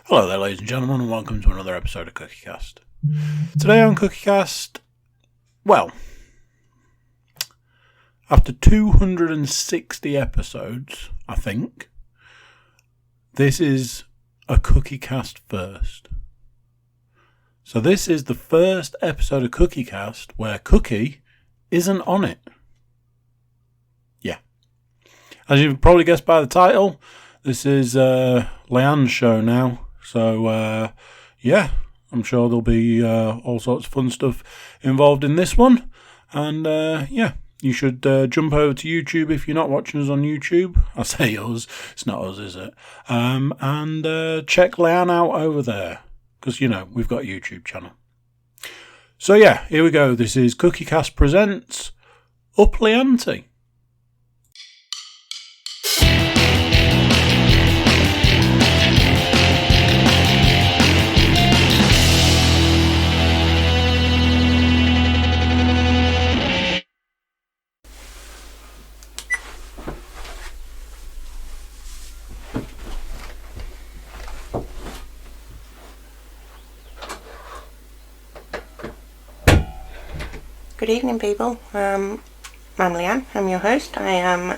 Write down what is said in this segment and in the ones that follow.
Hello there, ladies and gentlemen, and welcome to another episode of Cookiecast. Today on Cookiecast, after 260 episodes, I think, this is a Cookiecast first. So this is the first episode of Cookiecast where Cookie isn't on it. Yeah. As you've probably guessed by the title, this is Lianne's show now. So, I'm sure there'll be all sorts of fun stuff involved in this one. And, you should jump over to YouTube if you're not watching us on YouTube. I say us, it's not us, is it? And check Lianne out over there, because, we've got a YouTube channel. So, here we go. This is Cookiecast Presents Up Liante. Good evening, people. I'm Lianne, I'm your host. I am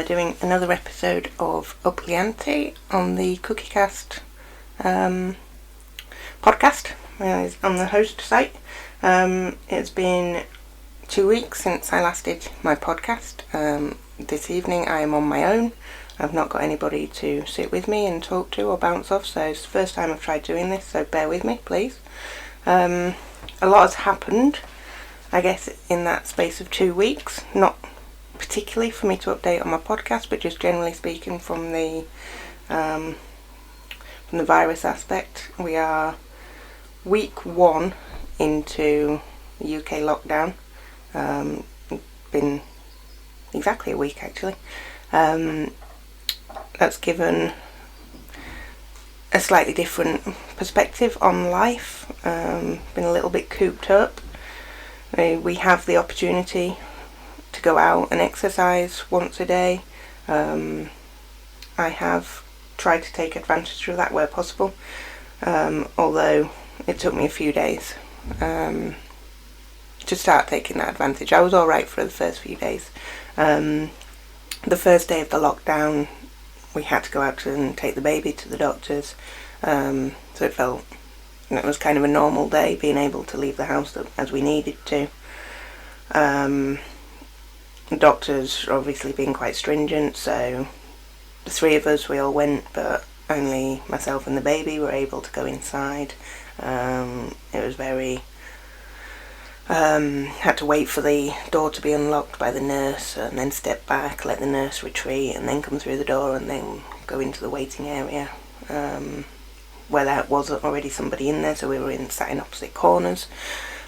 doing another episode of Up Liante on the Cookiecast podcast on the host site. It's been 2 weeks since I last did my podcast. This evening I am on my own. I've not got anybody to sit with me and talk to or bounce off, so it's the first time I've tried doing this, so bear with me, please. A lot has happened, I guess, in that space of 2 weeks. Not particularly for me to update on my podcast, but just generally speaking from the virus aspect. We are week 1 into the UK lockdown. Been exactly a week, actually. That's given a slightly different perspective on life. Been a little bit cooped up. We have the opportunity to go out and exercise once a day. I have tried to take advantage of that where possible, although it took me a few days to start taking that advantage. I was alright for the first few days. The first day of the lockdown, we had to go out and take the baby to the doctors, so it was kind of a normal day, being able to leave the house as we needed to. Doctors obviously being quite stringent, so the 3 of us, we all went, but only myself and the baby were able to go inside. It was very... had to wait for the door to be unlocked by the nurse, and then step back, let the nurse retreat, and then come through the door, and then go into the waiting area. Where there wasn't already somebody in there, so we were sat in opposite corners.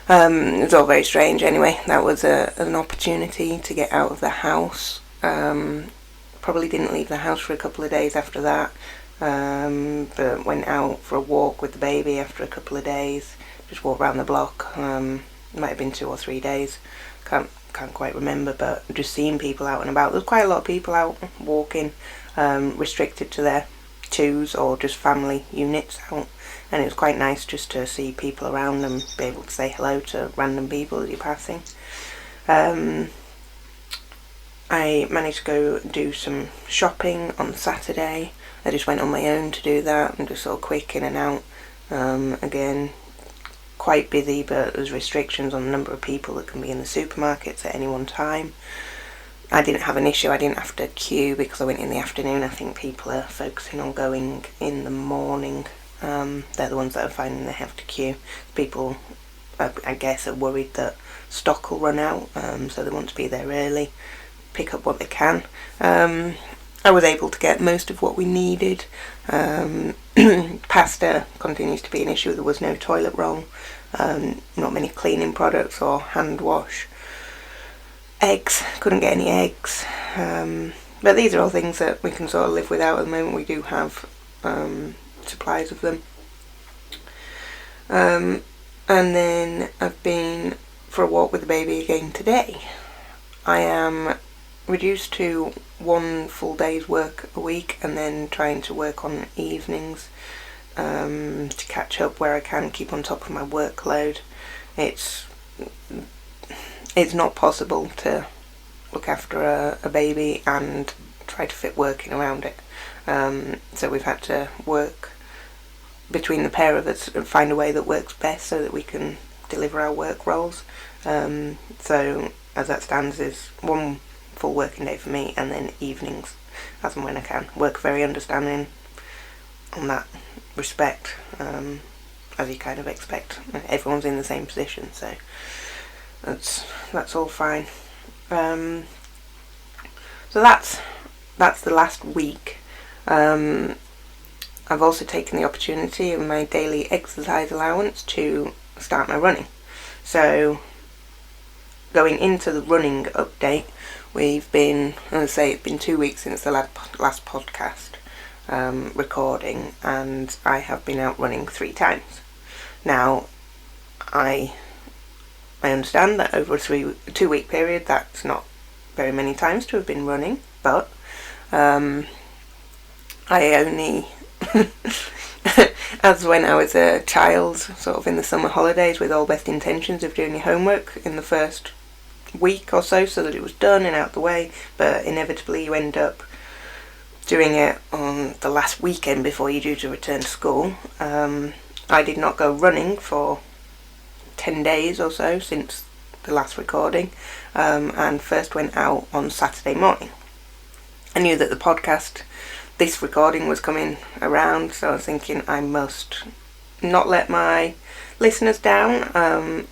It was all very strange. Anyway, that was an opportunity to get out of the house. Probably didn't leave the house for a couple of days after that, but went out for a walk with the baby after a couple of days. Just walked around the block. Might have been 2 or 3 days. Can't quite remember, but just seeing people out and about. There's quite a lot of people out walking, restricted to their 2s or just family units out, and it was quite nice just to see people around and be able to say hello to random people as you're passing. I managed to go do some shopping on Saturday. I just went on my own to do that and just sort of quick in and out. Again, quite busy, but there's restrictions on the number of people that can be in the supermarkets at any one time. I didn't have an issue. I didn't have to queue because I went in the afternoon. I think people are focusing on going in the morning. They're the ones that are finding they have to queue. People, I guess, are worried that stock will run out, so they want to be there early, pick up what they can. I was able to get most of what we needed. Pasta continues to be an issue. There was no toilet roll, not many cleaning products or hand wash. Eggs, couldn't get any eggs, but these are all things that we can sort of live without at the moment. We do have supplies of them, and then I've been for a walk with the baby again today. I am reduced to 1 full day's work a week and then trying to work on evenings. to catch up where I can, keep on top of my workload. It's not possible to look after a baby and try to fit working around it. So we've had to work between the pair of us and find a way that works best so that we can deliver our work roles. So as that stands is one full working day for me, and then evenings as and when I can. Work very understanding on that respect, as you kind of expect. Everyone's in the same position, so that's all fine. So that's the last week. I've also taken the opportunity of my daily exercise allowance to start my running. So going into the running update, we've been, as I say, it's been 2 weeks since the last podcast recording, and I have been out running 3 times. Now, I understand that over a 2 week period, that's not very many times to have been running, but I only, as when I was a child, sort of in the summer holidays, with all best intentions of doing your homework in the first week or so that it was done and out the way, but inevitably you end up doing it on the last weekend before you're due to return to school. I did not go running for 10 days or so since the last recording, and first went out on Saturday morning. I knew that this recording was coming around, so I was thinking I must not let my listeners down.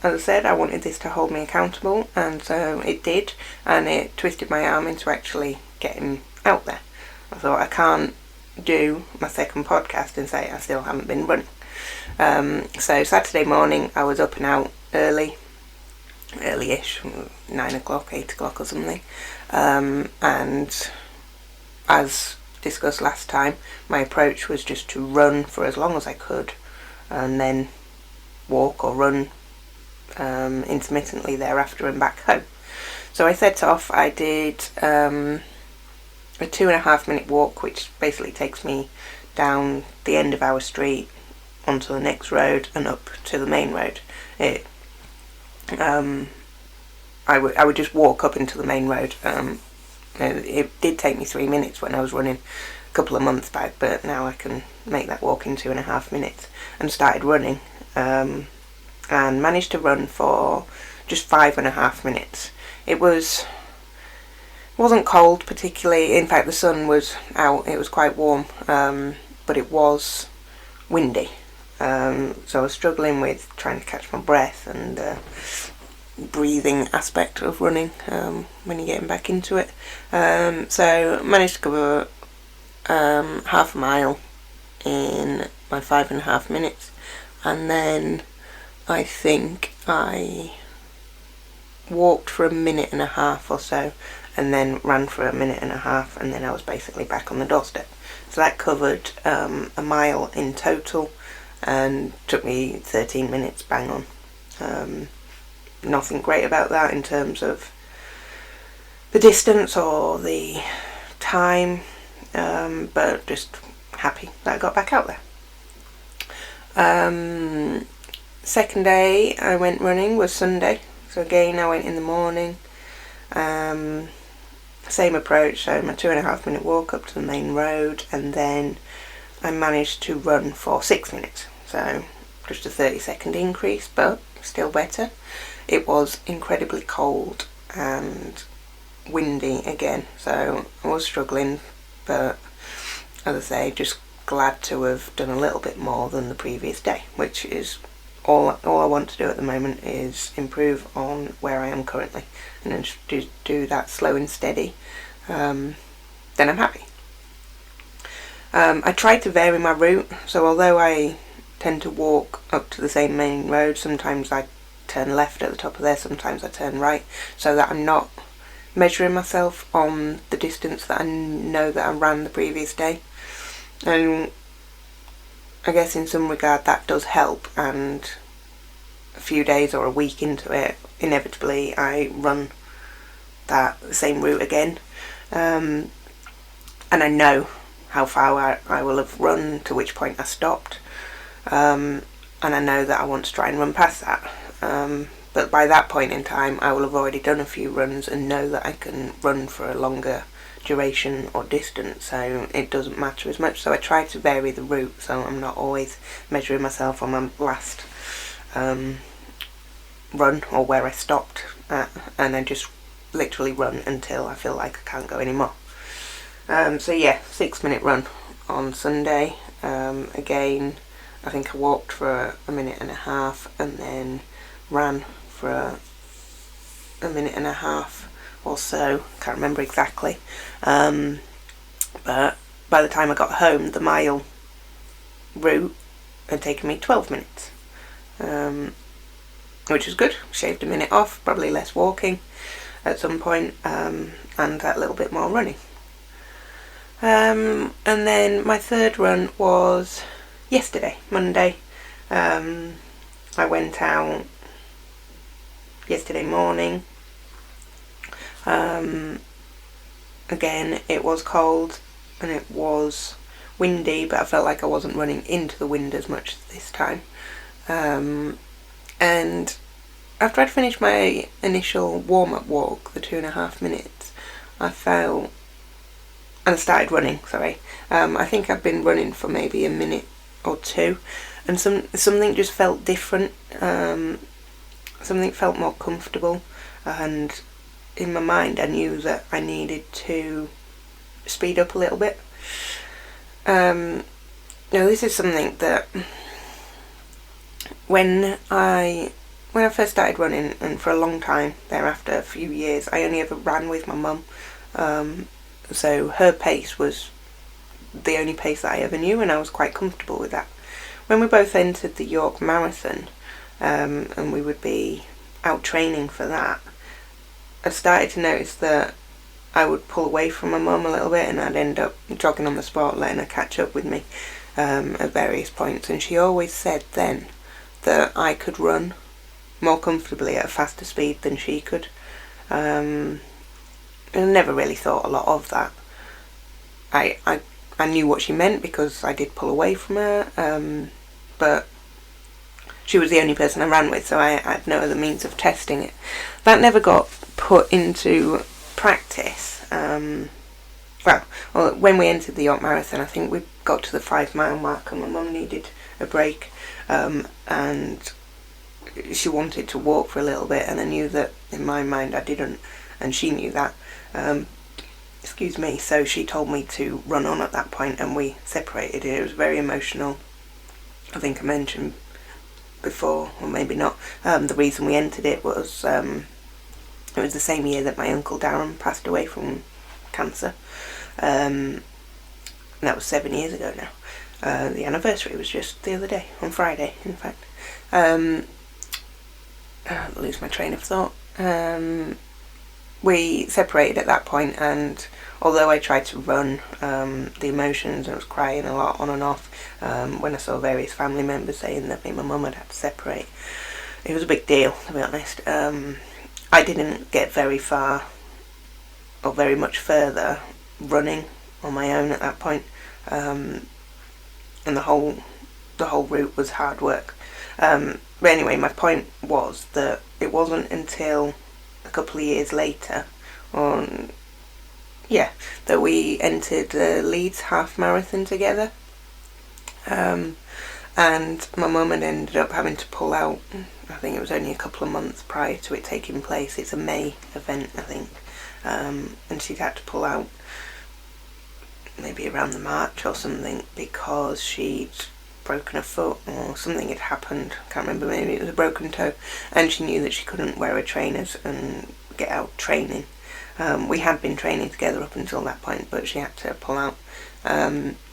As I said, I wanted this to hold me accountable, and so it did, and it twisted my arm into actually getting out there. I thought, I can't do my second podcast and say I still haven't been running. So Saturday morning I was up and out early-ish, 9 o'clock, 8 o'clock or something, and as discussed last time, my approach was just to run for as long as I could and then walk or run intermittently thereafter and back home. So I set off. I did a 2.5 minute walk, which basically takes me down the end of our street onto the next road and up to the main road. I would just walk up into the main road. It did take me 3 minutes when I was running a couple of months back, but now I can make that walk in 2.5 minutes, and started running, and managed to run for just 5.5 minutes. It wasn't cold particularly. In fact, the sun was out. It was quite warm, but it was windy. So I was struggling with trying to catch my breath and breathing aspect of running when you're getting back into it. So managed to cover half a mile in my 5.5 minutes, and then I think I walked for 1.5 minutes or so, and then ran for 1.5 minutes, and then I was basically back on the doorstep. So that covered a mile in total, and took me 13 minutes bang on. Nothing great about that in terms of the distance or the time, but just happy that I got back out there. Second day I went running was Sunday, so again I went in the morning. Same approach, so my 2.5 minute walk up to the main road, and then I managed to run for 6 minutes, so just a 30-second increase, but still better. It was incredibly cold and windy again, so I was struggling, but as I say, just glad to have done a little bit more than the previous day, which is all I want to do at the moment, is improve on where I am currently, and then just do that slow and steady, then I'm happy. I tried to vary my route, so although I tend to walk up to the same main road, sometimes I turn left at the top of there, sometimes I turn right, so that I'm not measuring myself on the distance that I know that I ran the previous day. And I guess in some regard that does help, and a few days or a week into it, inevitably I run that same route again, and I know how far I will have run, to which point I stopped, and I know that I want to try and run past that. But by that point in time, I will have already done a few runs and know that I can run for a longer duration or distance, so it doesn't matter as much. So I try to vary the route, so I'm not always measuring myself on my last run or where I stopped at, and I just literally run until I feel like I can't go anymore. So yeah, 6-minute run on Sunday. Again, I think I walked for a minute and a half and then ran for a minute and a half or so, can't remember exactly. But by the time I got home, the mile route had taken me 12 minutes, which was good. Shaved a minute off, probably less walking at some point, and that little bit more running. And then my third run was yesterday, Monday. I went out yesterday morning. Again, it was cold and it was windy, but I felt like I wasn't running into the wind as much this time. And after I'd finished my initial warm-up walk, the 2.5 minutes, I started running, sorry. I think I'd been running for maybe a minute or two, and something just felt different. Something felt more comfortable, and in my mind I knew that I needed to speed up a little bit. Now this is something that when I first started running, and for a long time thereafter, a few years, I only ever ran with my mum. So her pace was the only pace that I ever knew, and I was quite comfortable with that. When we both entered the York Marathon, and we would be out training for that, I started to notice that I would pull away from my mum a little bit, and I'd end up jogging on the spot, letting her catch up with me at various points. And she always said then that I could run more comfortably at a faster speed than she could. I never really thought a lot of that. I knew what she meant because I did pull away from her, but she was the only person I ran with, so I had no other means of testing it. That never got put into practice. When we entered the York Marathon, I think we got to the 5 mile mark and my mum needed a break, and she wanted to walk for a little bit, and I knew that in my mind I didn't, and she knew that. So she told me to run on at that point, and we separated. It was very emotional. I think I mentioned before, or maybe not, the reason we entered it was it was the same year that my uncle Darren passed away from cancer. That was 7 years ago now. The anniversary was just the other day, on Friday in fact. I lose my train of thought. We separated at that point, and although I tried to run, the emotions, I was crying a lot on and off when I saw various family members saying that me and my mum had to separate. It was a big deal, to be honest. I didn't get very far or very much further running on my own at that point, and the whole route was hard work. But anyway, my point was that it wasn't until a couple of years later, that we entered the Leeds half marathon together, and my mum had ended up having to pull out. I think it was only a couple of months prior to it taking place. It's a May event, I think, and she'd had to pull out maybe around the March or something because she'd broken her foot or something had happened. Can't remember, maybe it was a broken toe, and she knew that she couldn't wear her trainers and get out training. We had been training together up until that point, but she had to pull out.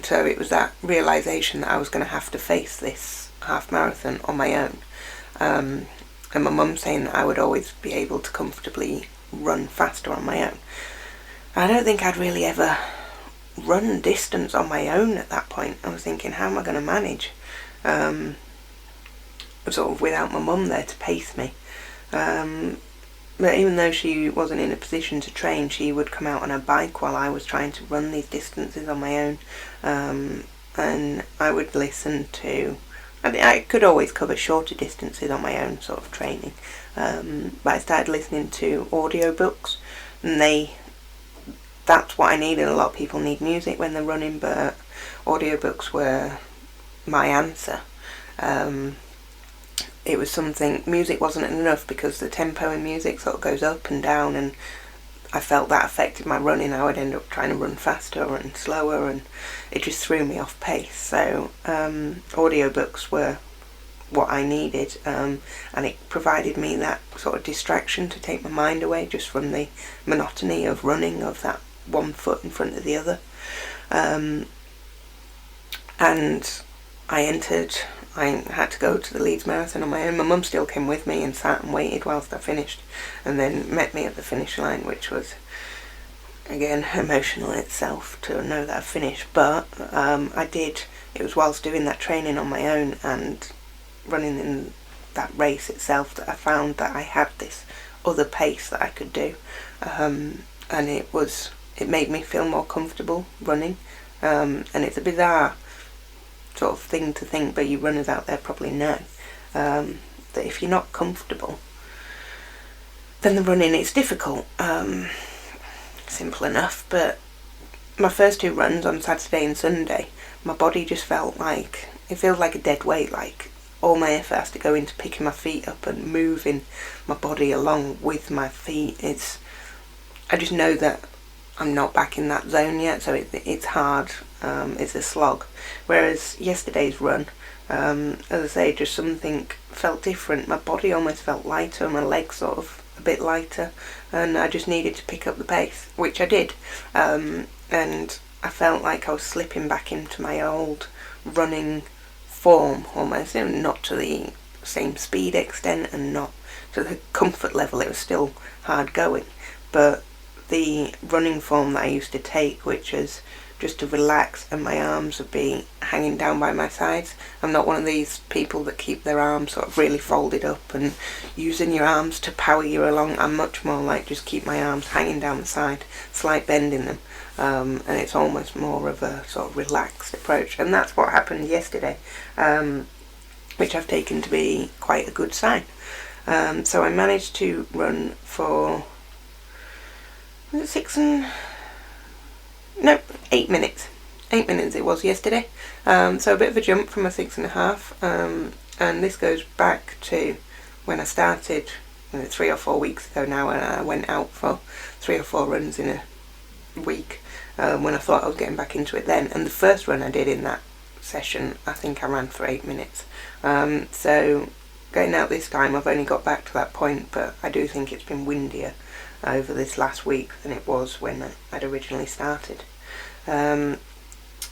So it was that realisation that I was going to have to face this half marathon on my own. And my mum saying that I would always be able to comfortably run faster on my own. I don't think I'd really ever run distance on my own at that point. I was thinking, how am I going to manage? Sort of without my mum there to pace me. But even though she wasn't in a position to train, she would come out on her bike while I was trying to run these distances on my own. And I would listen to I could always cover shorter distances on my own sort of training, but I started listening to audiobooks, and that's what I needed. A lot of people need music when they're running, but audiobooks were my answer. It was something, music wasn't enough because the tempo in music sort of goes up and down, and I felt that affected my running. I would end up trying to run faster and slower, and it just threw me off pace. So audiobooks were what I needed, and it provided me that sort of distraction to take my mind away just from the monotony of running, of that one foot in front of the other. And I had to go to the Leeds Marathon on my own. My mum still came with me and sat and waited whilst I finished, and then met me at the finish line, which was, again, emotional in itself to know that I finished. But it was whilst doing that training on my own and running in that race itself that I found that I had this other pace that I could do, and it made me feel more comfortable running, and it's a bizarre sort of thing to think, but you runners out there probably know that if you're not comfortable, then the running is difficult. Simple enough, but my first two runs on Saturday and Sunday, my body just felt like, it feels like a dead weight, like all my effort has to go into picking my feet up and moving my body along with my feet. I just know that I'm not back in that zone yet, so it's hard. It's a slog. Whereas yesterday's run, as I say, just something felt different. My body almost felt lighter, my legs sort of a bit lighter, and I just needed to pick up the pace, which I did. And I felt like I was slipping back into my old running form almost, not to the same speed extent and not to the comfort level. It was still hard going, but the running form that I used to take, which is just to relax and my arms would be hanging down by my sides. I'm not one of these people that keep their arms sort of really folded up and using your arms to power you along. I'm much more like just keep my arms hanging down the side, slight bend in them, and it's almost more of a sort of relaxed approach, and that's what happened yesterday, which I've taken to be quite a good sign. So I managed to run for 8 minutes. 8 minutes it was yesterday. So a bit of a jump from a 6.5. And this goes back to when I started 3 or 4 weeks ago now, and I went out for 3 or 4 runs in a week, when I thought I was getting back into it then. And the first run I did in that session, I think I ran for 8 minutes. So going out this time, I've only got back to that point, but I do think it's been windier over this last week than it was when I'd originally started.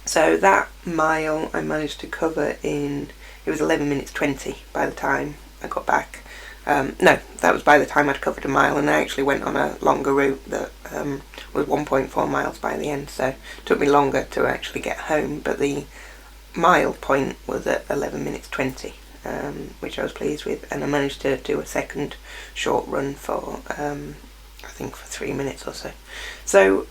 So that mile I managed to cover it was 11 minutes 20 by the time I got back. No, that was by the time I'd covered a mile, and I actually went on a longer route that was 1.4 miles by the end, so it took me longer to actually get home, but the mile point was at 11 minutes 20, which I was pleased with, and I managed to do a second short run for I think for 3 minutes or so. So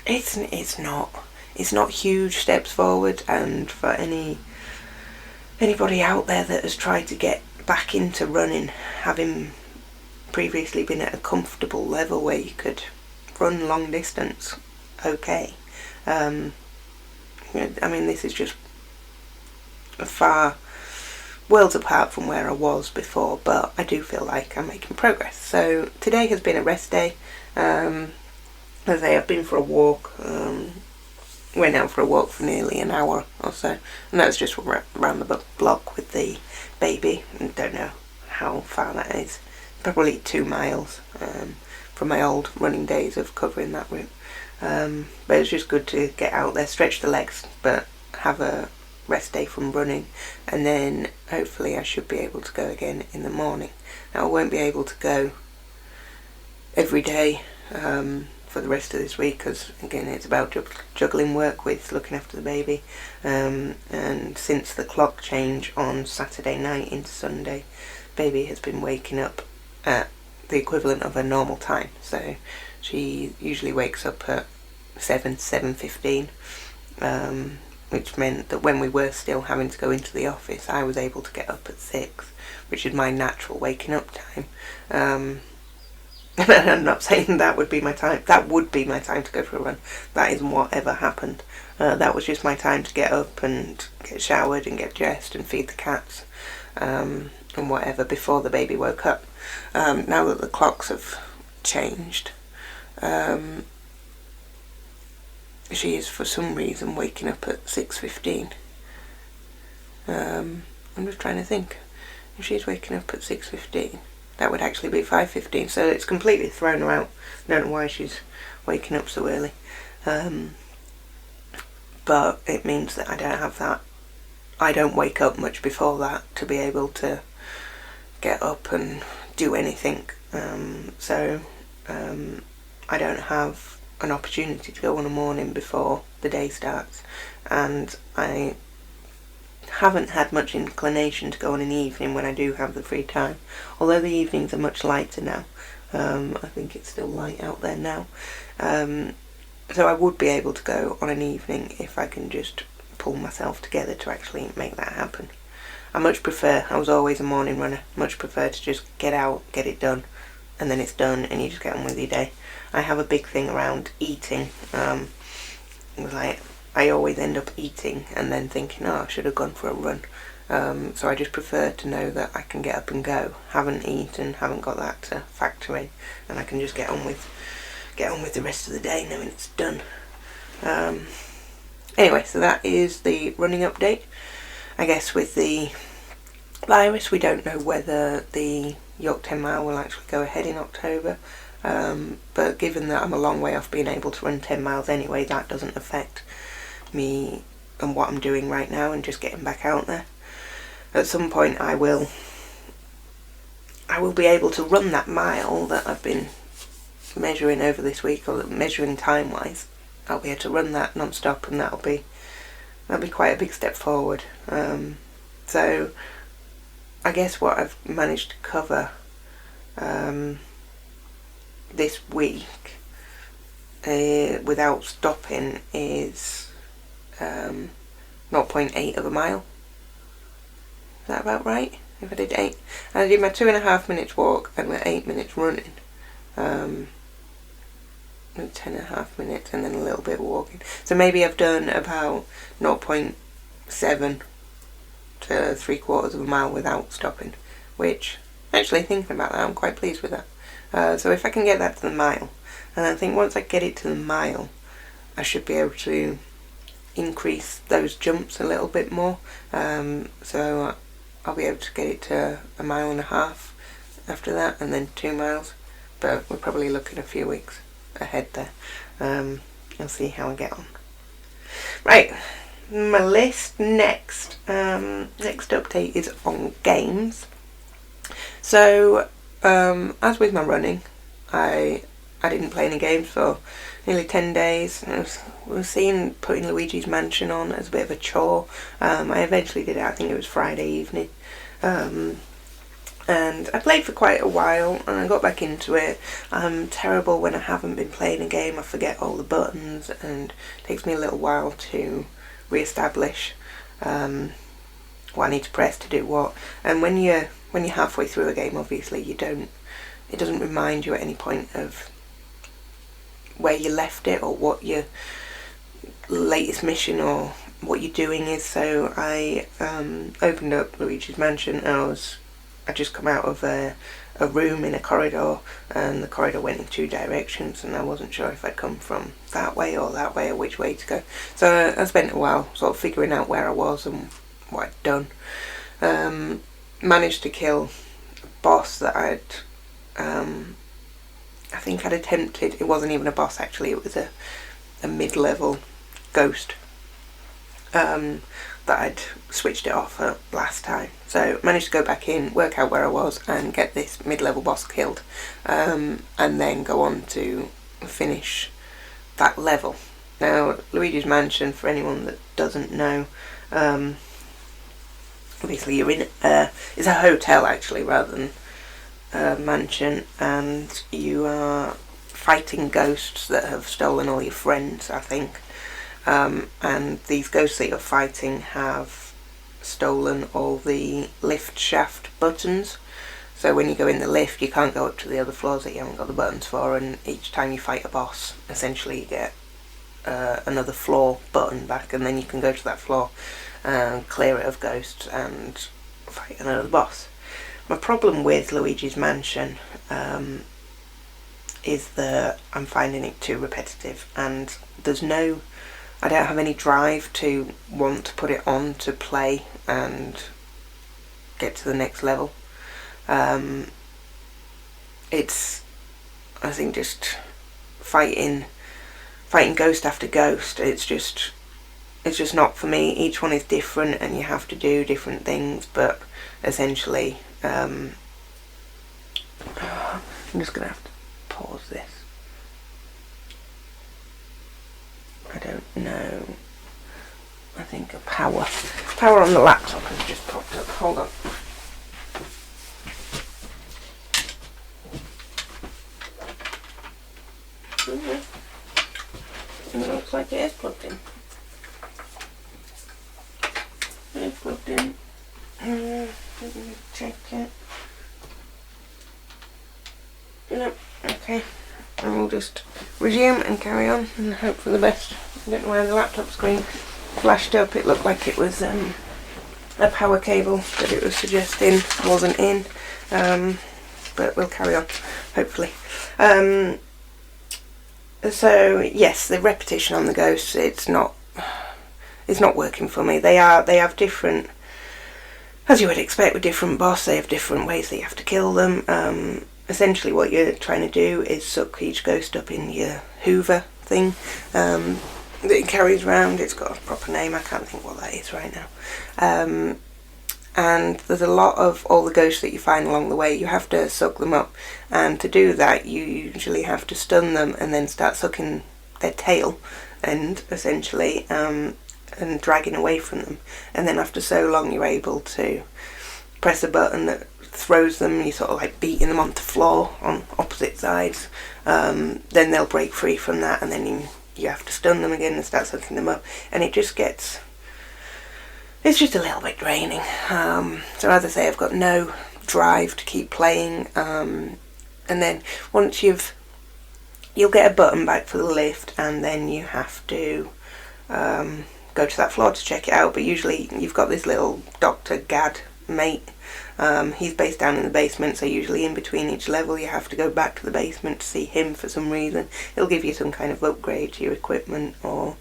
it's not huge steps forward, and for anybody out there that has tried to get back into running, having previously been at a comfortable level where you could run long distance okay, I mean, this is just worlds apart from where I was before, but I do feel like I'm making progress. So today has been a rest day. As I say, I've been for a walk, went out for a walk for nearly an hour or so, and that was just around the block with the baby. I don't know how far that is, probably 2 miles from my old running days of covering that route, but it's just good to get out there, stretch the legs, but have a rest day from running, and then hopefully I should be able to go again in the morning. Now I won't be able to go every day for the rest of this week, because again it's about juggling work with looking after the baby, and since the clock change on Saturday night into Sunday, baby has been waking up at the equivalent of a normal time, so she usually wakes up at 7:15, which meant that when we were still having to go into the office, I was able to get up at 6, which is my natural waking up time. And I'm not saying that would be my time. That would be my time to go for a run. That isn't what ever happened. That was just my time to get up and get showered and get dressed and feed the cats and whatever before the baby woke up. Now that the clocks have changed, she is for some reason waking up at 6:15. I'm just trying to think. If she's waking up at 6:15, that would actually be 5:15. So it's completely thrown her out. I don't know why she's waking up so early. But it means that I don't have that. I don't wake up much before that to be able to get up and do anything. So I don't have an opportunity to go on a morning before the day starts, and I haven't had much inclination to go on an evening when I do have the free time, although the evenings are much lighter now. I think it's still light out there now, so I would be able to go on an evening if I can just pull myself together to actually make that happen. I was always a morning runner, much prefer to just get out, get it done, and then it's done and you just get on with your day. I have a big thing around eating. I always end up eating and then thinking, I should have gone for a run. So I just prefer to know that I can get up and go. Haven't eaten, haven't got that to factor in, and I can just get on with the rest of the day knowing it's done. Anyway, so that is the running update. I guess with the virus, we don't know whether the York 10 mile will actually go ahead in October. But given that I'm a long way off being able to run 10 miles anyway, that doesn't affect me and what I'm doing right now and just getting back out there. At some point I will be able to run that mile that I've been measuring over this week, or measuring time wise. I'll be able to run that non-stop, and that'll be quite a big step forward. So I guess what I've managed to cover this week without stopping is 0.8 of a mile. Is that about right? If I did 8, I did my 2.5 minutes walk and my 8 minutes running, 10.5 minutes and then a little bit of walking. So maybe I've done about 0.7 to 3/4 of a mile without stopping, which, actually thinking about that, I'm quite pleased with that. So if I can get that to the mile, and I think once I get it to the mile, I should be able to increase those jumps a little bit more. So I'll be able to get it to 1.5 miles after that, and then 2 miles. But we're probably looking a few weeks ahead there. I'll see how I get on. Right, my list next. Next update is on games. So as with my running, I didn't play any games for nearly 10 days. I was seeing putting Luigi's Mansion on as a bit of a chore. I eventually did it, I think it was Friday evening. And I played for quite a while and I got back into it. I'm terrible when I haven't been playing a game. I forget all the buttons and it takes me a little while to re-establish what I need to press to do what. And when you're halfway through a game, obviously it doesn't remind you at any point of where you left it or what your latest mission or what you're doing is. So I opened up Luigi's Mansion and I just come out of a room in a corridor, and the corridor went in 2 directions and I wasn't sure if I'd come from that way or which way to go. So I spent a while sort of figuring out where I was and what I'd done. Managed to kill a boss that I think I'd attempted. It wasn't even a boss actually, it was a mid-level ghost that I'd switched it off at last time. So managed to go back in, work out where I was and get this mid-level boss killed, and then go on to finish that level. Now Luigi's Mansion, for anyone that doesn't know, obviously you're in it's a hotel actually rather than a mansion, and you are fighting ghosts that have stolen all your friends, I think. and these ghosts that you're fighting have stolen all the lift shaft buttons. So when you go in the lift, you can't go up to the other floors that you haven't got the buttons for, and each time you fight a boss, essentially you get another floor button back, and then you can go to that floor and clear it of ghosts and fight another boss. My problem with Luigi's Mansion is that I'm finding it too repetitive, and I don't have any drive to want to put it on to play and get to the next level. It's, I think, just fighting ghost after ghost. It's just not for me. Each one is different, and you have to do different things. But essentially, I'm just gonna have to pause this. I don't know. I think a power on the laptop has just popped up. Hold on. It looks like it is plugged in. It's plugged in. Let me check it. No, okay. And we'll just resume and carry on and hope for the best. I don't know why the laptop screen flashed up. It looked like it was a power cable that it was suggesting wasn't in. But we'll carry on, hopefully. So yes, the repetition on the ghosts, it's not working for me. They have different, as you would expect with different boss, they have different ways that you have to kill them. Essentially what you're trying to do is suck each ghost up in your Hoover thing that it carries around. It's got a proper name, I can't think what that is right now. And there's a lot of all the ghosts that you find along the way, you have to suck them up, and to do that you usually have to stun them and then start sucking their tail end, essentially, and dragging away from them. And then after so long you're able to press a button that throws them, and you sort of like beating them onto the floor on opposite sides. Then they'll break free from that, and then you have to stun them again and start sucking them up, and it just gets... it's just a little bit draining. So as I say, I've got no drive to keep playing. And then once you'll get a button back for the lift, and then you have to go to that floor to check it out. But usually you've got this little Dr. Gad mate. He's based down in the basement, so usually in between each level you have to go back to the basement to see him for some reason. He'll give you some kind of upgrade to your equipment, or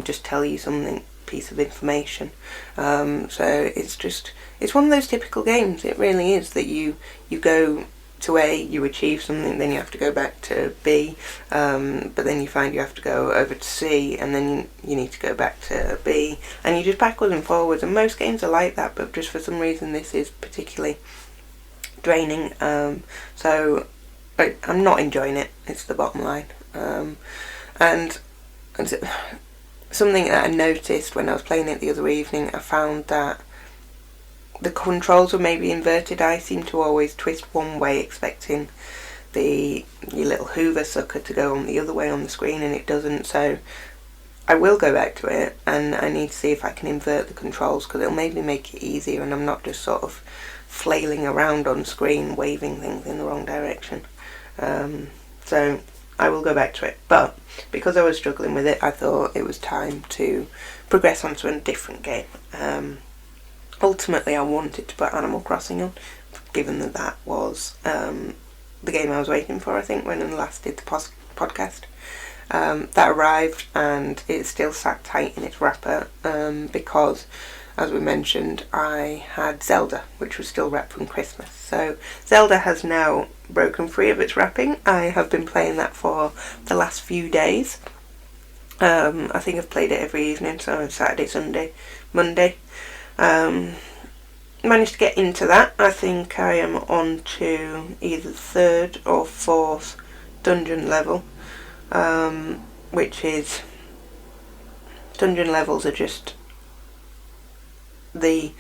just tell you something, piece of information. So it's one of those typical games, it really is, that you go to A, you achieve something, then you have to go back to B, but then you find you have to go over to C, and then you need to go back to B, and you just backwards and forwards. And most games are like that, but just for some reason this is particularly draining. So I'm not enjoying it, it's the bottom line. And something that I noticed when I was playing it the other evening, I found that the controls were maybe inverted. I seem to always twist one way expecting your little Hoover sucker to go on the other way on the screen, and it doesn't. So I will go back to it, and I need to see if I can invert the controls, because it'll maybe make it easier and I'm not just sort of flailing around on screen waving things in the wrong direction. So I will go back to it, but because I was struggling with it, I thought it was time to progress onto a different game. Ultimately I wanted to put Animal Crossing on, given that was the game I was waiting for, I think, when I last did the podcast. That arrived, and it still sat tight in its wrapper, because, as we mentioned, I had Zelda, which was still wrapped from Christmas. So Zelda has now broken free of its wrapping. I have been playing that for the last few days. I think I've played it every evening, so Saturday, Sunday, Monday. Managed to get into that. I think I am on to either third or fourth dungeon level, which is... dungeon levels are just the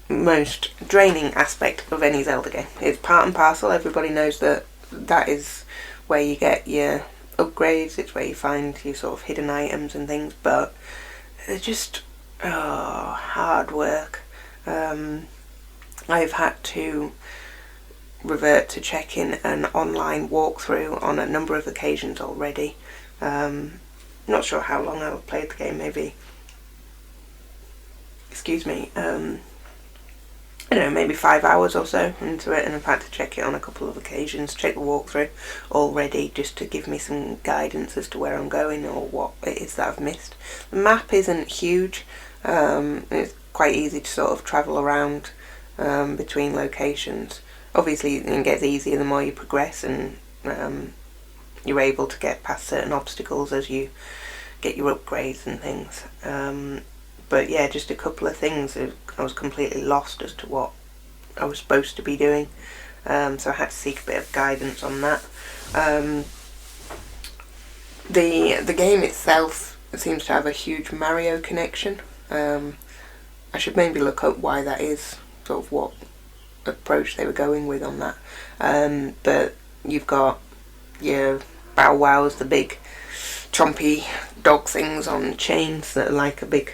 most draining aspect of any Zelda game. It's part and parcel. Everybody knows that is where you get your upgrades, it's where you find your sort of hidden items and things, but they're just hard work. I've had to revert to checking an online walkthrough on a number of occasions already. Not sure how long I've played the game, maybe, I don't know, maybe 5 hours or so into it, and I've had to check it on a couple of occasions, check the walkthrough already, just to give me some guidance as to where I'm going or what it is that I've missed. The map isn't huge, it's quite easy to sort of travel around between locations. Obviously it gets easier the more you progress, and you're able to get past certain obstacles as you get your upgrades and things. But yeah, just a couple of things I was completely lost as to what I was supposed to be doing, so I had to seek a bit of guidance on that. The game itself seems to have a huge Mario connection. I should maybe look up why that is, sort of what approach they were going with on that. But you've got your Bow Wows, the big chompy dog things on chains that are like a big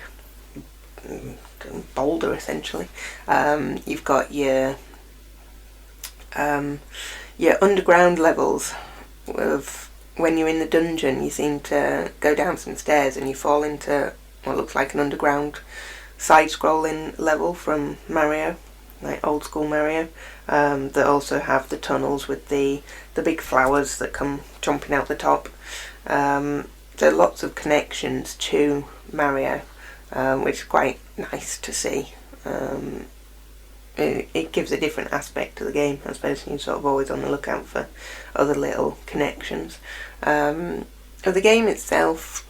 boulder essentially. You've got your underground levels of when you're in the dungeon, you seem to go down some stairs and you fall into what looks like an underground side-scrolling level from Mario, like old school Mario, that also have the tunnels with the big flowers that come chomping out the top. There are lots of connections to Mario, which is quite nice to see. It gives a different aspect to the game, I suppose, and you're sort of always on the lookout for other little connections. The game itself,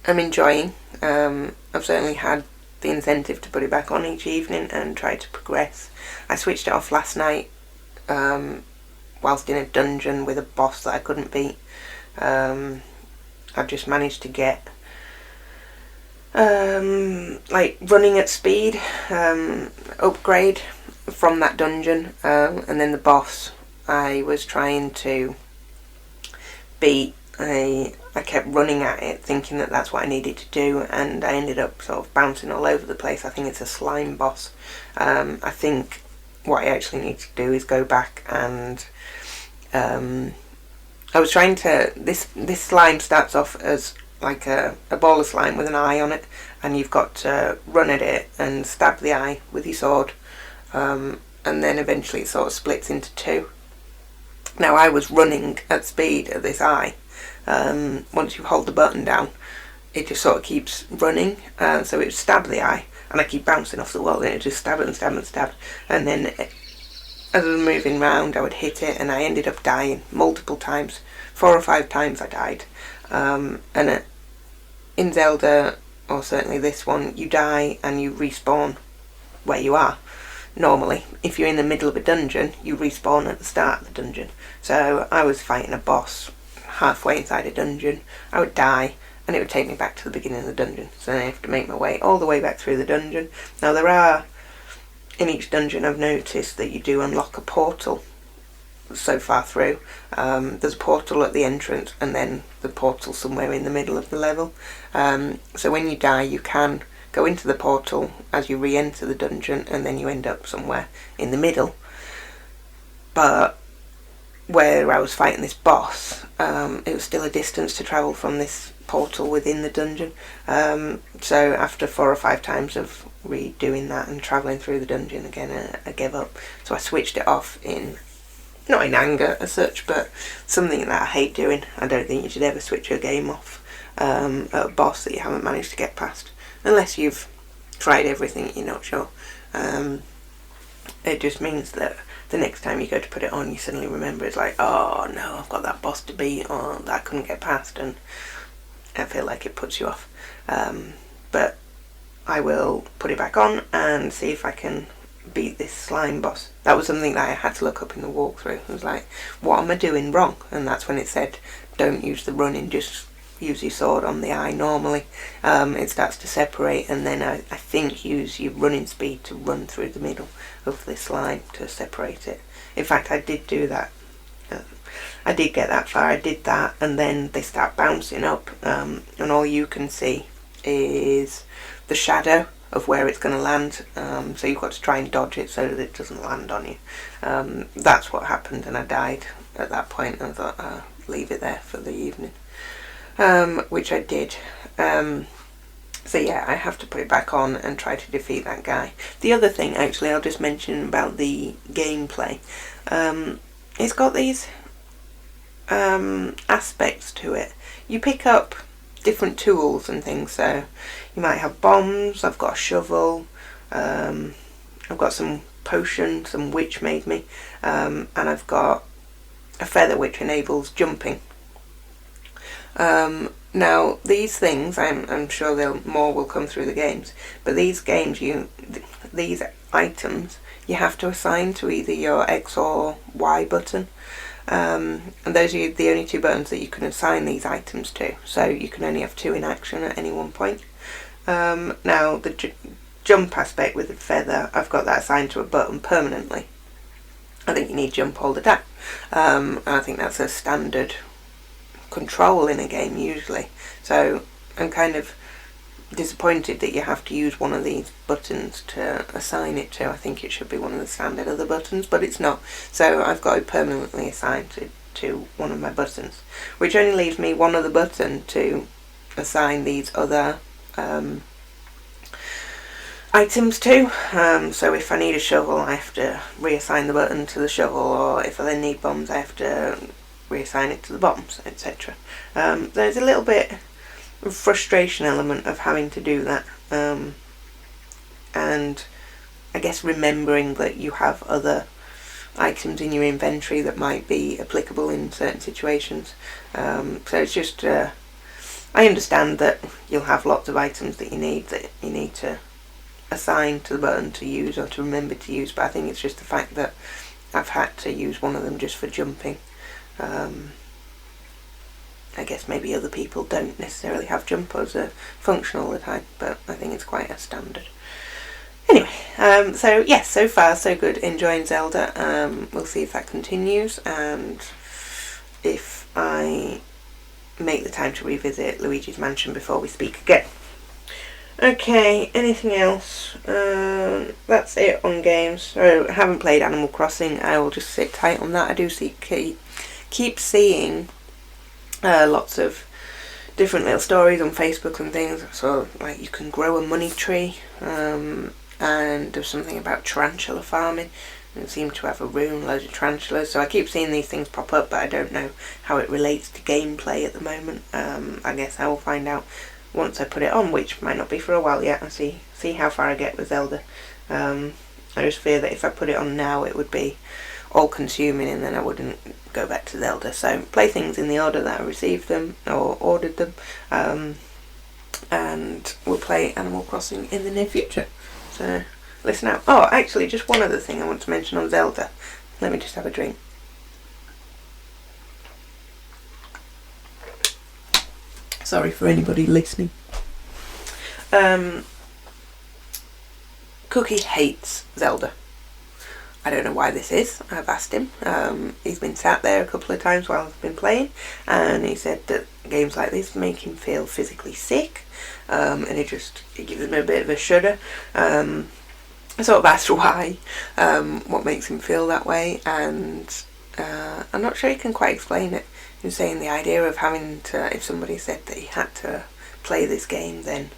I'm enjoying. I've certainly had the incentive to put it back on each evening and try to progress. I switched it off last night whilst in a dungeon with a boss that I couldn't beat. I've just managed to get like running at speed upgrade from that dungeon, and then the boss I was trying to beat, I kept running at it thinking that that's what I needed to do, and I ended up sort of bouncing all over the place. I think it's a slime boss. I think what I actually need to do is go back and I was trying to, this slime starts off as like a ball of slime with an eye on it, and you've got to run at it and stab the eye with your sword, and then eventually it sort of splits into two. Now I was running at speed at this eye. Once you hold the button down, it just sort of keeps running, so it would stab the eye, and I keep bouncing off the wall, and it just stab it and stab and stab, and then as I was moving round I would hit it, and I ended up dying multiple times. 4 or 5 times I died. And in Zelda, or certainly this one, you die and you respawn where you are. Normally, if you're in the middle of a dungeon, you respawn at the start of the dungeon. So I was fighting a boss halfway inside a dungeon, I would die, and it would take me back to the beginning of the dungeon. So I have to make my way all the way back through the dungeon. Now there are, in each dungeon I've noticed that you do unlock a portal so far through. There's a portal at the entrance, and then the portal somewhere in the middle of the level. So when you die, you can go into the portal as you re-enter the dungeon, and then you end up somewhere in the middle. But where I was fighting this boss, it was still a distance to travel from this portal within the dungeon. So after 4 or 5 times of redoing that and travelling through the dungeon again, I gave up. So I switched it off not in anger as such, but something that I hate doing. I don't think you should ever switch your game off at a boss that you haven't managed to get past, unless you've tried everything you're not sure. It just means that the next time you go to put it on, you suddenly remember it's like, oh no, I've got that boss to beat, or that I couldn't get past, and I feel like it puts you off. But I will put it back on and see if I can beat this slime boss. That was something that I had to look up in the walkthrough. It was like, what am I doing wrong? And that's when it said, don't use the running, just use your sword on the eye normally. It starts to separate, and then I think use your running speed to run through the middle of the slime to separate it. In fact, I did do that I did get that far. I did that, and then they start bouncing up, and all you can see is the shadow of where it's going to land. So you've got to try and dodge it so that it doesn't land on you. That's what happened, and I died at that point. And I thought, I'll leave it there for the evening, which I did. So yeah, I have to put it back on and try to defeat that guy. The other thing, actually, I'll just mention about the gameplay. It's got these aspects to it. You pick up different tools and things, so you might have bombs. I've got a shovel, I've got some potion some witch made me, and I've got a feather which enables jumping. Now these things, I'm sure more will come through the games, but these items you have to assign to either your X or Y button. And those are the only two buttons that you can assign these items to, so you can only have two in action at any one point. Now the jump aspect with the feather, I've got that assigned to a button permanently. I think you need jump all the time, and I think that's a standard control in a game usually, so I'm kind of disappointed that you have to use one of these buttons to assign it to. I think it should be one of the standard other buttons, but it's not, so I've got it permanently assigned to one of my buttons, which only leaves me one other button to assign these other items to. So if I need a shovel, I have to reassign the button to the shovel, or if I then need bombs, I have to reassign it to the bombs, etc. There's a little bit of frustration element of having to do that, and I guess remembering that you have other items in your inventory that might be applicable in certain situations. So it's just I understand that you'll have lots of items that you need to assign to the button to use or to remember to use, but I think it's just the fact that I've had to use one of them just for jumping. I guess maybe other people don't necessarily have jump as a function all the time, but I think it's quite a standard. Anyway, so yes, so far so good, enjoying Zelda. We'll see if that continues, and if I make the time to revisit Luigi's Mansion before we speak again. Okay, anything else? That's it on games. So I haven't played Animal Crossing. I will just sit tight on that. I do keep seeing lots of different little stories on Facebook and things. So like you can grow a money tree, and there's something about tarantula farming. And it seemed to have a room, loads of tarantulas. So I keep seeing these things pop up, but I don't know how it relates to gameplay at the moment. I guess I will find out once I put it on, which might not be for a while yet, and see how far I get with Zelda. I just fear that if I put it on now it would be all consuming and then I wouldn't go back to Zelda. So play things in the order that I received them or ordered them, and we'll play Animal Crossing in the near future. So listen out. Oh, actually, just one other thing I want to mention on Zelda. Let me just have a drink. Sorry for anybody listening. Cookie hates Zelda. I don't know why this is. I've asked him. He's been sat there a couple of times while I've been playing, and he said that games like this make him feel physically sick, and it gives him a bit of a shudder. I sort of asked why, what makes him feel that way, and I'm not sure he can quite explain it. He was saying the idea of having to, if somebody said that he had to play this game, then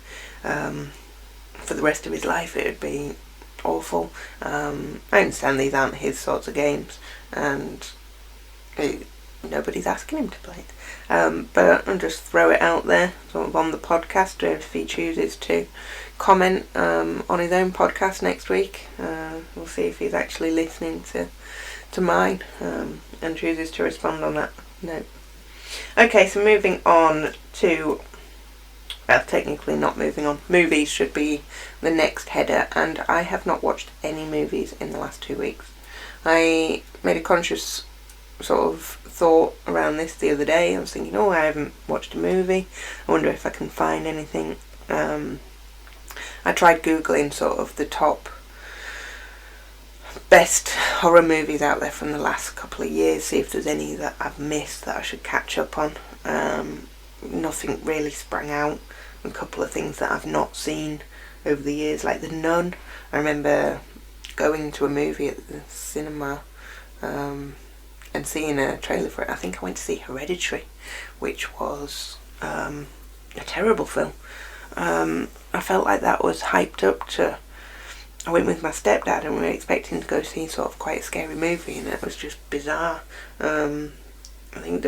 for the rest of his life it would be awful. I understand these aren't his sorts of games, and nobody's asking him to play it. But I'll just throw it out there, sort of on the podcast, if he chooses to comment on his own podcast next week. We'll see if he's actually listening to mine, and chooses to respond on that note. Okay, so moving on to, well, technically not moving on, movies should be the next header, and I have not watched any movies in the last 2 weeks. I made a conscious sort of thought around this the other day. I was thinking, I haven't watched a movie, I wonder if I can find anything. I tried googling sort of the top best horror movies out there from the last couple of years, see if there's any that I've missed that I should catch up on. Nothing really sprang out. A couple of things that I've not seen over the years, like The Nun. I remember going to a movie at the cinema and seeing a trailer for it. I think I went to see Hereditary, which was a terrible film. I felt like that was hyped up to... I went with my stepdad and we were expecting to go see sort of quite a scary movie, and it was just bizarre. I think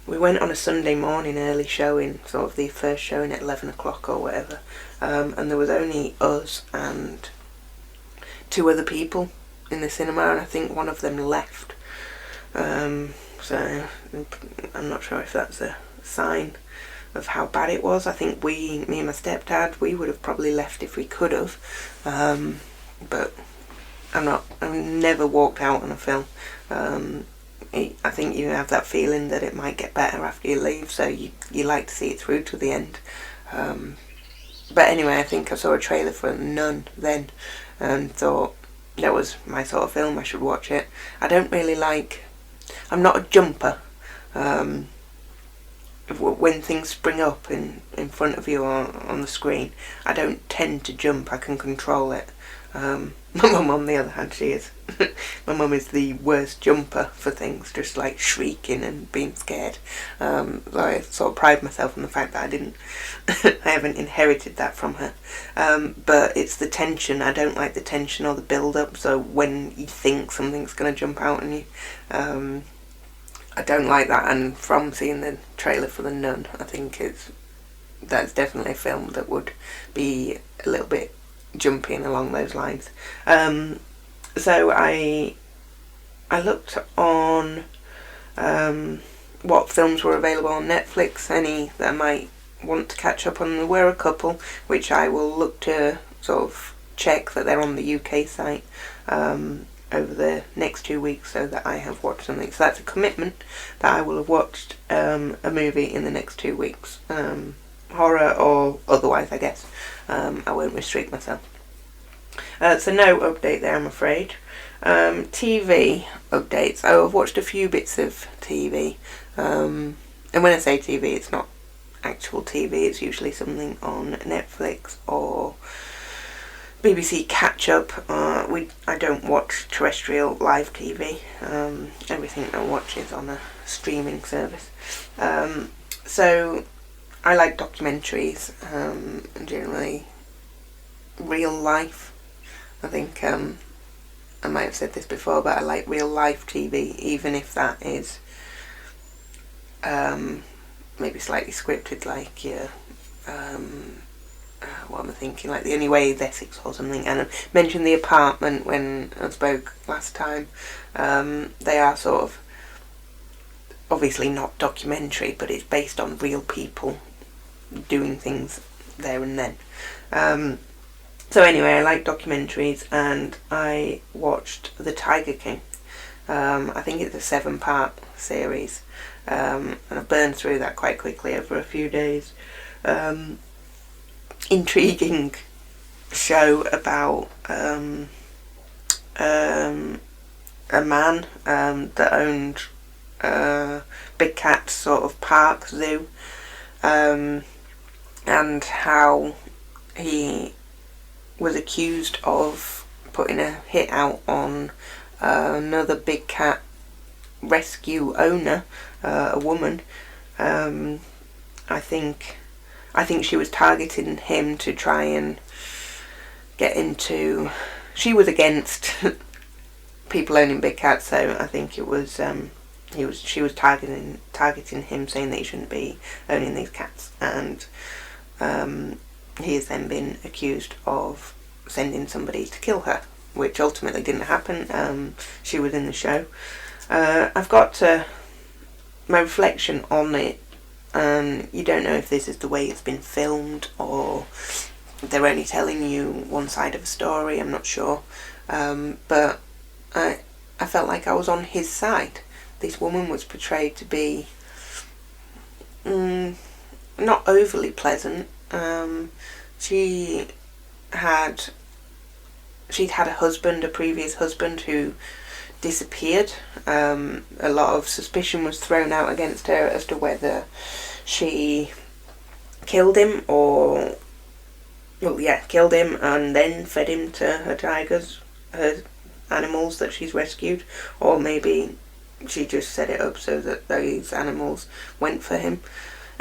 we went on a Sunday morning early showing, sort of the first showing at 11 o'clock or whatever, and there was only us and 2 other people in the cinema, and I think one of them left. So I'm not sure if that's a sign of how bad it was. I think me and my stepdad, we would have probably left if we could have, but I've never walked out on a film. I think you have that feeling that it might get better after you leave, so you like to see it through to the end. But anyway, I think I saw a trailer for Nun then and thought that was my sort of film, I should watch it. I'm not a jumper. When things spring up in front of you on the screen, I don't tend to jump, I can control it. My mum, on the other hand, she is. My mum is the worst jumper for things, just like shrieking and being scared. So I sort of pride myself on the fact that I haven't inherited that from her. But it's the tension. I don't like the tension or the build-up, so when you think something's going to jump out on you, I don't like that. And from seeing the trailer for The Nun, I think that's definitely a film that would be a little bit jumping along those lines. So I looked on what films were available on Netflix, any that I might want to catch up on. There were a couple which I will look to sort of check that they're on the UK site over the next 2 weeks, so that I have watched something. So that's a commitment that I will have watched a movie in the next 2 weeks, horror or otherwise, I guess. I won't restrict myself. So no update there, I'm afraid. TV updates. I've watched a few bits of TV. And when I say TV, it's not actual TV. It's usually something on Netflix or BBC Catch Up. I don't watch terrestrial live TV. Everything I watch is on a streaming service. So I like documentaries, and generally real life. I think I might have said this before, but I like real life TV, even if that is maybe slightly scripted, like what am I thinking, like The Only Way is Essex or something. And I mentioned The Apartment when I spoke last time. They are sort of obviously not documentary, but it's based on real people doing things there and then. So anyway, I like documentaries, and I watched The Tiger King. I think it's a 7-part series, and I burned through that quite quickly over a few days. Intriguing show about a man that owned Big Cat sort of park zoo, and how he was accused of putting a hit out on another big cat rescue owner, a woman. I think she was targeting him to try and get into... She was against people owning big cats, so I think it was she was targeting him, saying that he shouldn't be owning these cats, and he has then been accused of sending somebody to kill her, which ultimately didn't happen. She was in the show. I've got my reflection on it. You don't know if this is the way it's been filmed, or they're only telling you one side of a story, I'm not sure. But I felt like I was on his side. This woman was portrayed to be not overly pleasant. She had she'd had a previous husband who disappeared. A lot of suspicion was thrown out against her as to whether she killed him killed him and then fed him to her tigers, her animals that she's rescued, or maybe she just set it up so that those animals went for him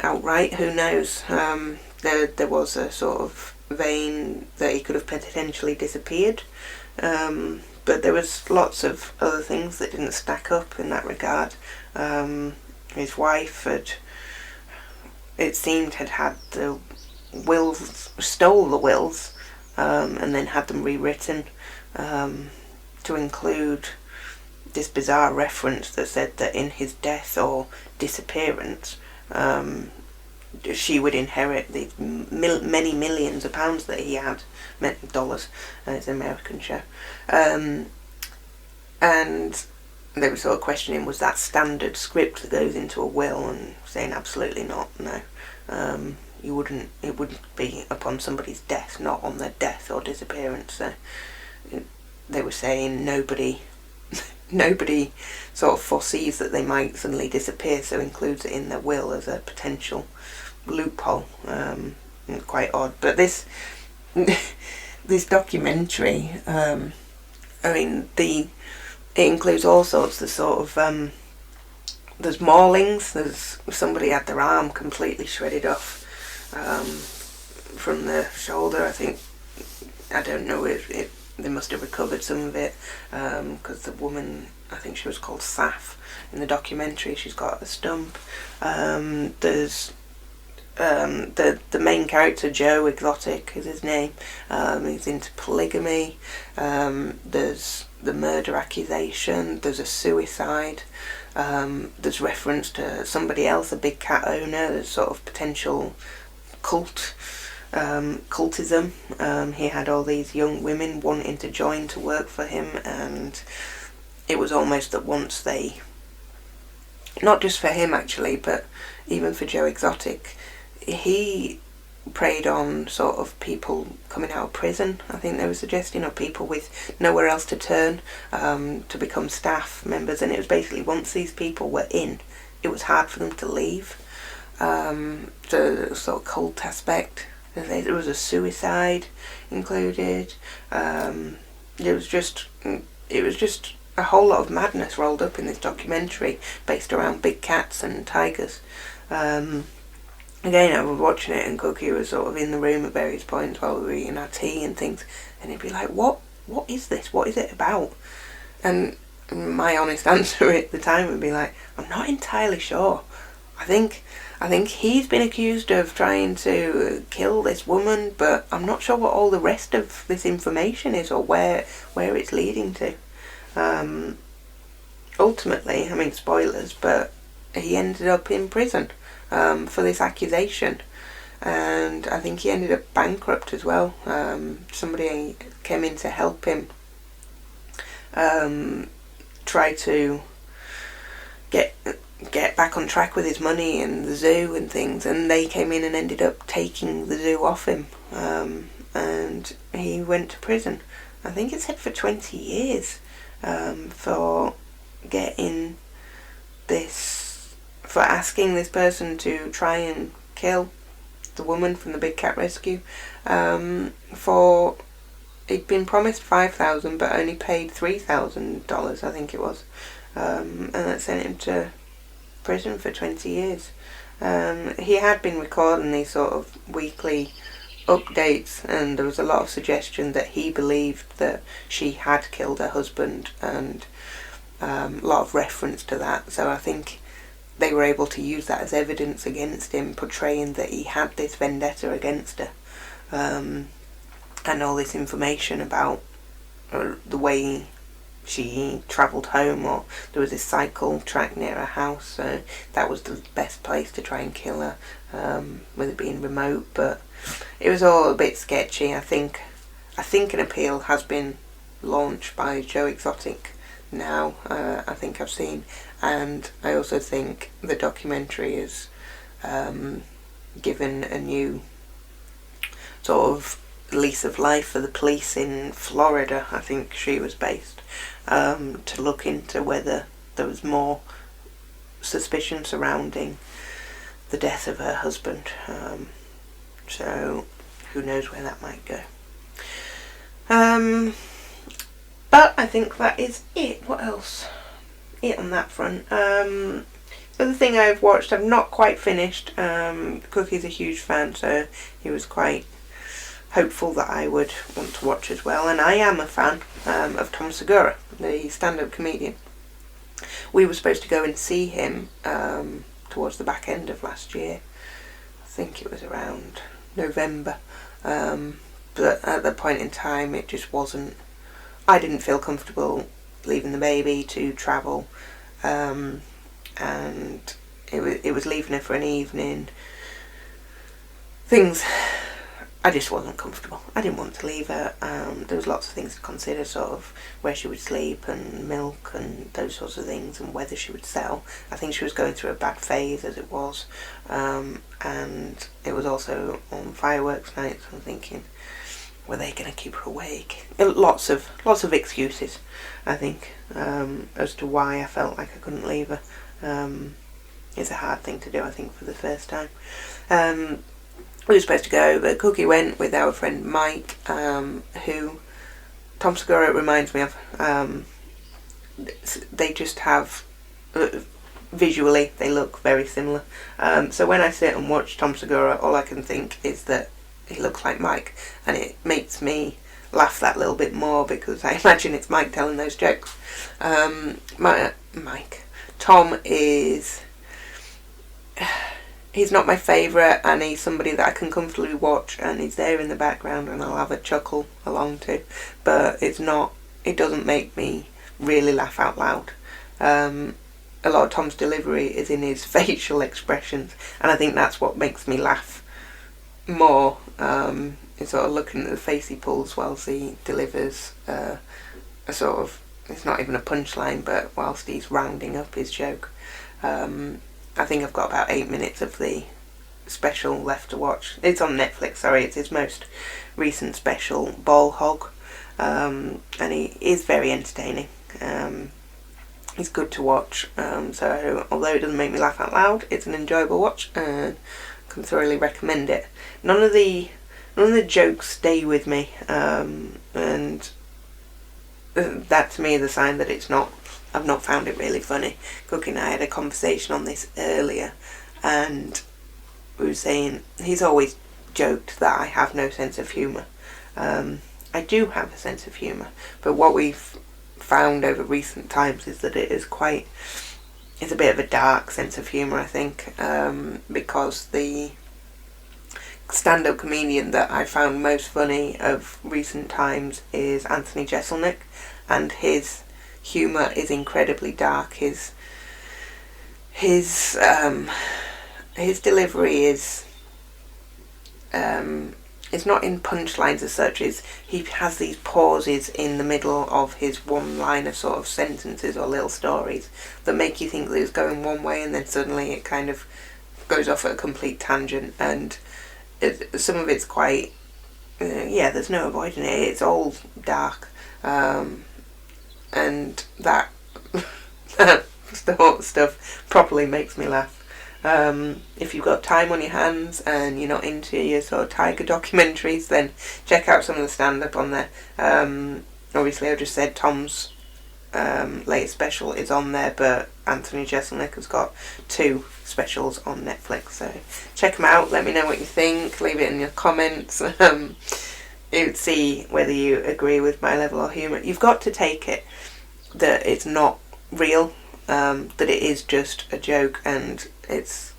outright. Who knows? There was a sort of vein that he could have potentially disappeared, but there was lots of other things that didn't stack up in that regard. His wife had the wills, stole the wills, and then had them rewritten to include this bizarre reference that said that in his death or disappearance, she would inherit the many millions of pounds that he had, dollars. It's an American show, and they were sort of questioning, was that standard script that goes into a will, and saying absolutely not. No, it wouldn't be upon somebody's death, not on their death or disappearance. So they were saying nobody sort of foresees that they might suddenly disappear, so includes it in their will as a potential loophole. Quite odd. But this documentary, it includes all sorts of sort of there's maulings. There's somebody had their arm completely shredded off from the shoulder. I don't know if they must have recovered some of it, because the woman, I think she was called Saf in the documentary, she's got a stump. There's the main character, Joe Exotic is his name. He's into polygamy. There's the murder accusation. There's a suicide. There's reference to somebody else, a big cat owner. There's sort of potential cultism. He had all these young women wanting to join to work for him, and it was almost that once they, not just for him actually, but even for Joe Exotic, he preyed on sort of people coming out of prison, I think they were suggesting, or people with nowhere else to turn, to become staff members. And it was basically, once these people were in, it was hard for them to leave. The sort of cult aspect. There was a suicide included. It was just a whole lot of madness rolled up in this documentary based around big cats and tigers. Again, I was watching it, and Cookie was sort of in the room at various points while we were eating our tea and things, and he'd be like, what is this? What is it about? And my honest answer at the time would be like, I'm not entirely sure. I think he's been accused of trying to kill this woman, but I'm not sure what all the rest of this information is, or where it's leading to. Ultimately, I mean, spoilers, but he ended up in prison for this accusation, and I think he ended up bankrupt as well. Somebody came in to help him try to get back on track with his money and the zoo and things, and they came in and ended up taking the zoo off him, and he went to prison. I think it said for 20 years for getting this, for asking this person to try and kill the woman from the big cat rescue. For he'd been promised $5,000 but only paid $3,000, I think it was, and that sent him to prison for 20 years. He had been recording these sort of weekly updates, and there was a lot of suggestion that he believed that she had killed her husband, and a lot of reference to that. So I think they were able to use that as evidence against him, portraying that he had this vendetta against her, and all this information about the way she travelled home, or there was this cycle track near her house, so that was the best place to try and kill her, with it being remote. But it was all a bit sketchy. I think an appeal has been launched by Joe Exotic now, I think I've seen, and I also think the documentary is given a new sort of lease of life for the police in Florida, I think she was based, to look into whether there was more suspicion surrounding the death of her husband. So who knows where that might go. But I think that is it. What else? It on that front. The other thing I've watched, I've not quite finished. Cookie's a huge fan, so he was quite hopeful that I would want to watch as well. And I am a fan of Tom Segura, the stand-up comedian. We were supposed to go and see him towards the back end of last year. I think it was around November. But at that point in time, it just wasn't... I didn't feel comfortable leaving the baby to travel. And it was leaving her for an evening. I just wasn't comfortable. I didn't want to leave her. There was lots of things to consider, sort of where she would sleep and milk and those sorts of things, and whether she would settle. I think she was going through a bad phase as it was, and it was also on fireworks night. So I'm thinking, were they going to keep her awake? Lots of excuses, I think, as to why I felt like I couldn't leave her. It's a hard thing to do, I think, for the first time. We were supposed to go, but Cookie went with our friend Mike, who Tom Segura reminds me of. They just have, visually, they look very similar. So when I sit and watch Tom Segura, all I can think is that he looks like Mike, and it makes me laugh that little bit more because I imagine it's Mike telling those jokes. Tom is... He's not my favourite, and he's somebody that I can comfortably watch, and he's there in the background and I'll have a chuckle along to, but it doesn't make me really laugh out loud. A lot of Tom's delivery is in his facial expressions, and I think that's what makes me laugh more. It's sort of looking at the face he pulls whilst he delivers a sort of, it's not even a punchline, but whilst he's rounding up his joke. I think I've got about 8 minutes of the special left to watch. It's on Netflix, sorry, it's his most recent special, Ball Hog, and he is very entertaining. He's good to watch, so although it doesn't make me laugh out loud, it's an enjoyable watch, and can thoroughly recommend it. None of the jokes stay with me, and that to me is a sign that I've not found it really funny. Cookie and I had a conversation on this earlier, and we were saying he's always joked that I have no sense of humour. I do have a sense of humour, but what we've found over recent times is that it's a bit of a dark sense of humour, I think, because the stand-up comedian that I found most funny of recent times is Anthony Jeselnik, and his humour is incredibly dark. His delivery is it's not in punchlines as such. He has these pauses in the middle of his one-liner sort of sentences or little stories that make you think that it's going one way, and then suddenly it kind of goes off at a complete tangent, and some of it's quite there's no avoiding it. It's all dark. And that stuff properly makes me laugh. If you've got time on your hands and you're not into your sort of tiger documentaries, then check out some of the stand-up on there. Obviously, I just said Tom's latest special is on there, but Anthony Jeselnik has got 2 specials on Netflix, so check them out. Let me know what you think. Leave it in your comments. You'd see whether you agree with my level of humour. You've got to take it that it's not real, that it is just a joke, and it's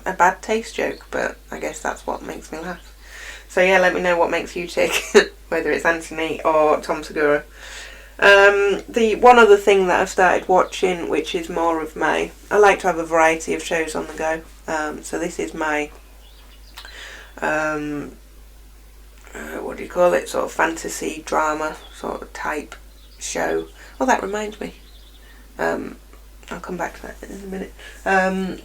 a bad taste joke, but I guess that's what makes me laugh. So yeah, let me know what makes you tick, whether it's Anthony or Tom Segura. The one other thing that I've started watching, which is more of I like to have a variety of shows on the go, so this is my what do you call it, sort of fantasy drama sort of type show. Oh, that reminds me, I'll come back to that in a minute.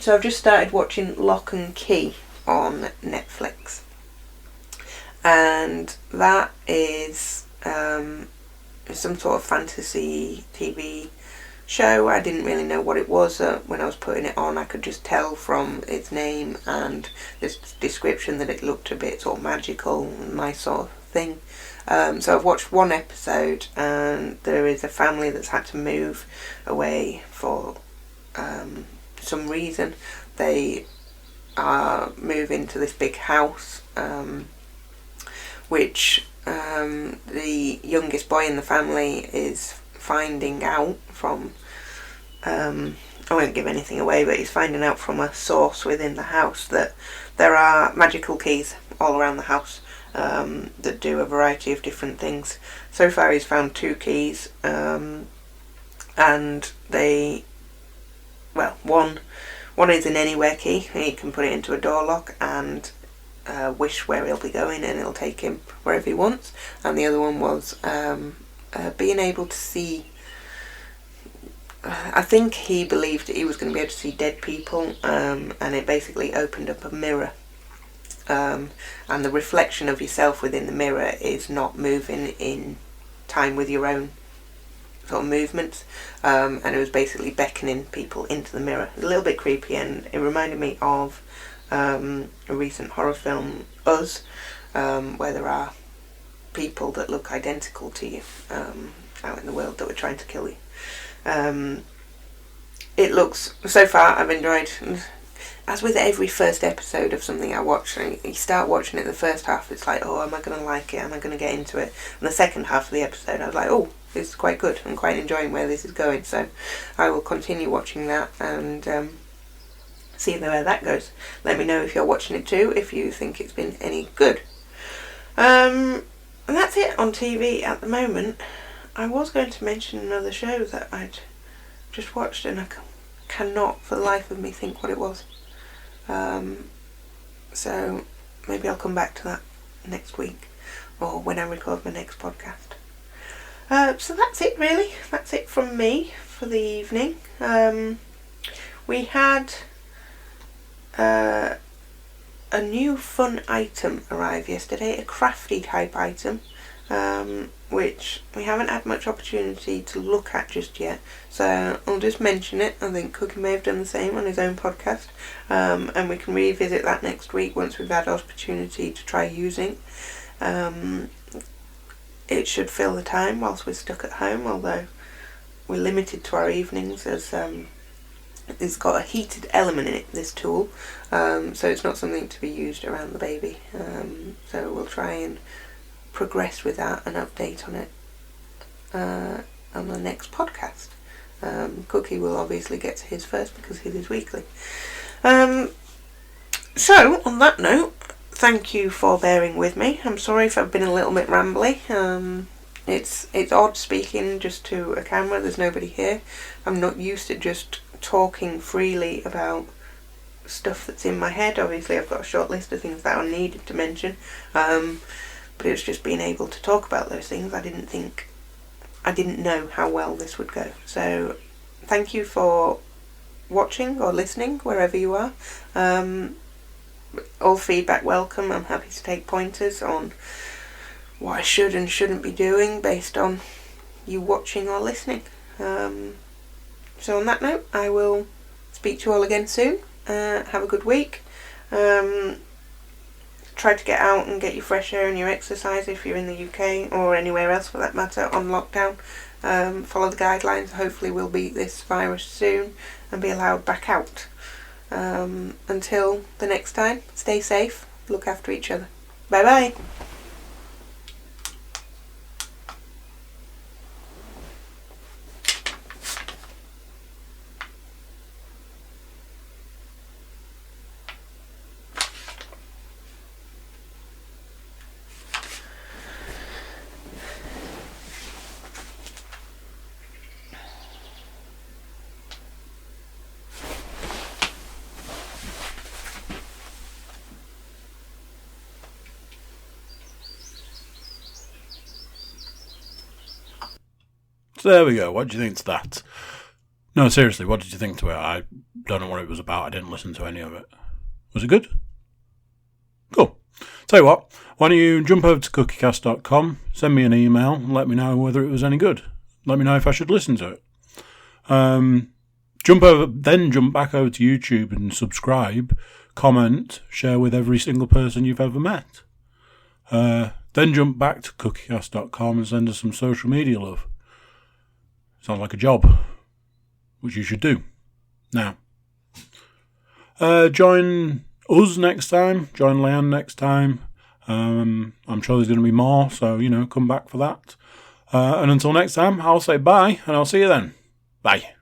So I've just started watching Lock and Key on Netflix, and that is some sort of fantasy TV show. I didn't really know what it was when I was putting it on. I could just tell from its name and this description that it looked a bit sort of magical, my sort of thing. So I've watched one episode, and there is a family that's had to move away for some reason. They are moving to this big house, which the youngest boy in the family is finding out from, I won't give anything away, but he's finding out from a source within the house that there are magical keys all around the house that do a variety of different things. So far he's found 2 keys, and they, well, one is an anywhere key. He can put it into a door lock and wish where he'll be going, and it'll take him wherever he wants. And the other one was being able to see, I think he believed that he was going to be able to see dead people, and it basically opened up a mirror, and the reflection of yourself within the mirror is not moving in time with your own sort of movements, and it was basically beckoning people into the mirror. It was a little bit creepy, and it reminded me of a recent horror film, Us, where there are people that look identical to you out in the world that were trying to kill you. It looks, so far I've enjoyed, as with every first episode of something I watch, you start watching it, the first half it's like, oh, am I going to like it, am I going to get into it, and the second half of the episode I was like, oh, this is quite good, I'm quite enjoying where this is going, so I will continue watching that and see where that goes. Let me know if you're watching it too, if you think it's been any good. And that's it on TV at the moment. I was going to mention another show that I'd just watched, and I cannot for the life of me think what it was. So maybe I'll come back to that next week, or when I record my next podcast. So that's it really. That's it from me for the evening. We had a new fun item arrive yesterday, a crafty type item, which we haven't had much opportunity to look at just yet, so I'll just mention it. I think Cookie may have done the same on his own podcast, and we can revisit that next week once we've had opportunity to try using. It should fill the time whilst we're stuck at home, although we're limited to our evenings, as it's got a heated element in it, this tool, so it's not something to be used around the baby, so we'll try and progress with that and update on it on the next podcast. Cookie will obviously get to his first because his is weekly. So on that note, thank you for bearing with me. I'm sorry if I've been a little bit rambly. It's odd speaking just to a camera. There's nobody here. I'm not used to just talking freely about stuff that's in my head. Obviously I've got a short list of things that I needed to mention, but it's just being able to talk about those things. I didn't know how well this would go. So thank you for watching or listening wherever you are. All feedback welcome. I'm happy to take pointers on what I should and shouldn't be doing based on you watching or listening. So on that note, I will speak to you all again soon. Have a good week. Try to get out and get your fresh air and your exercise if you're in the UK or anywhere else for that matter on lockdown. Follow the guidelines. Hopefully we'll beat this virus soon and be allowed back out. Until the next time, stay safe, look after each other. Bye bye. So there we go. What do you think to that? No, seriously, what did you think to it? I don't know what it was about. I didn't listen to any of it. Was it good? Cool. Tell you what, why don't you jump over to cookiecast.com, send me an email, and let me know whether it was any good. Let me know if I should listen to it. Jump back over to YouTube and subscribe, comment, share with every single person you've ever met. Then jump back to cookiecast.com and send us some social media love. Sounds like a job, which you should do. Now, join us next time. Join Lianne next time. I'm sure there's going to be more, so, come back for that. And until next time, I'll say bye, and I'll see you then. Bye.